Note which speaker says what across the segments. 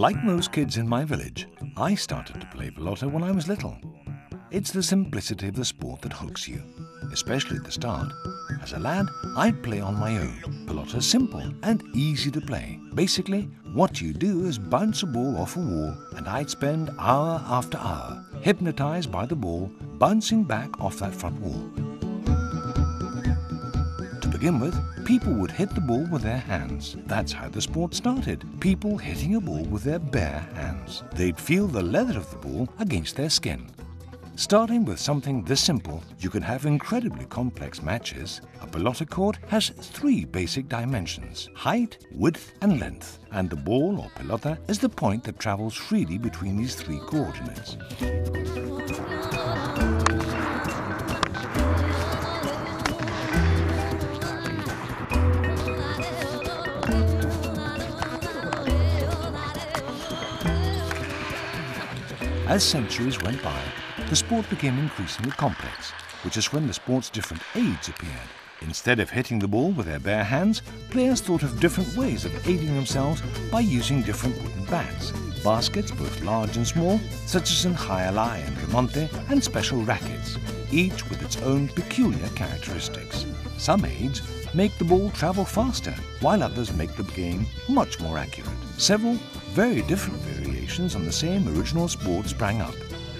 Speaker 1: Like most kids in my village, I started to play pelota when I was little. It's the simplicity of the sport that hooks you, especially at the start. As a lad, I'd play on my own. Pelota's simple and easy to play. Basically, what you do is bounce a ball off a wall, and I'd spend hour after hour, hypnotized by the ball, bouncing back off that front wall. To begin with, people would hit the ball with their hands. That's how the sport started. People hitting a ball with their bare hands. They'd feel the leather of the ball against their skin. Starting with something this simple, you can have incredibly complex matches. A pelota court has 3 basic dimensions: height, width and length. And the ball or pelota is the point that travels freely between these 3 coordinates. As centuries went by, the sport became increasingly complex, which is when the sport's different aids appeared. Instead of hitting the ball with their bare hands, players thought of different ways of aiding themselves by using different wooden bats, baskets both large and small, such as in Jaialai and Remonte, and special rackets, each with its own peculiar characteristics. Some aids make the ball travel faster, while others make the game much more accurate. Several very different variations on the same original sport sprang up.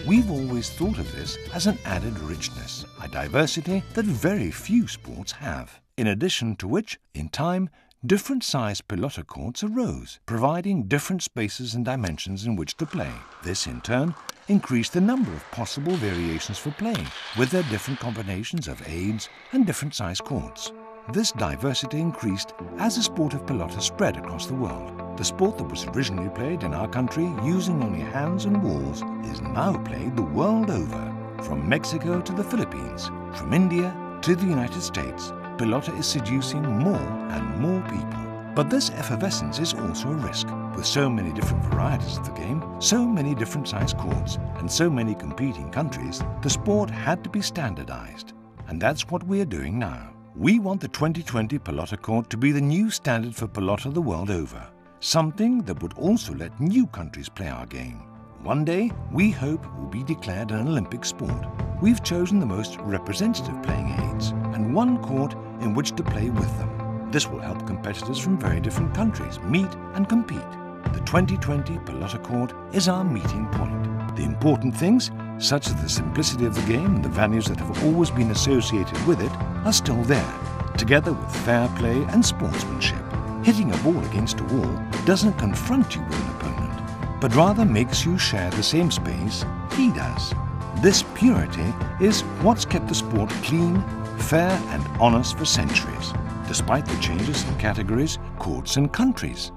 Speaker 1: We've always thought of this as an added richness, a diversity that very few sports have. In addition to which, in time, different sized pelota courts arose, providing different spaces and dimensions in which to play. This, in turn, increased the number of possible variations for play, with their different combinations of aids and different sized courts. This diversity increased as the sport of pelota spread across the world. The sport that was originally played in our country using only hands and walls is now played the world over. From Mexico to the Philippines, from India to the United States, pelota is seducing more and more people. But this effervescence is also a risk. With so many different varieties of the game, so many different sized courts, and so many competing countries, the sport had to be standardized. And that's what we're doing now. We want the 2020 pelota court to be the new standard for pelota the world over. Something that would also let new countries play our game. One day, we hope will be declared an Olympic sport. We've chosen the most representative playing aids and one court in which to play with them. This will help competitors from very different countries meet and compete. The 2020 pelota court is our meeting point. The important things, such as the simplicity of the game and the values that have always been associated with it, are still there, together with fair play and sportsmanship. Hitting a ball against a wall doesn't confront you with an opponent, but rather makes you share the same space he does. This purity is what's kept the sport clean, fair and honest for centuries, despite the changes in categories, courts and countries.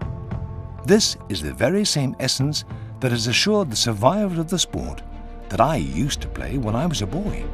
Speaker 1: This is the very same essence that has assured the survival of the sport that I used to play when I was a boy.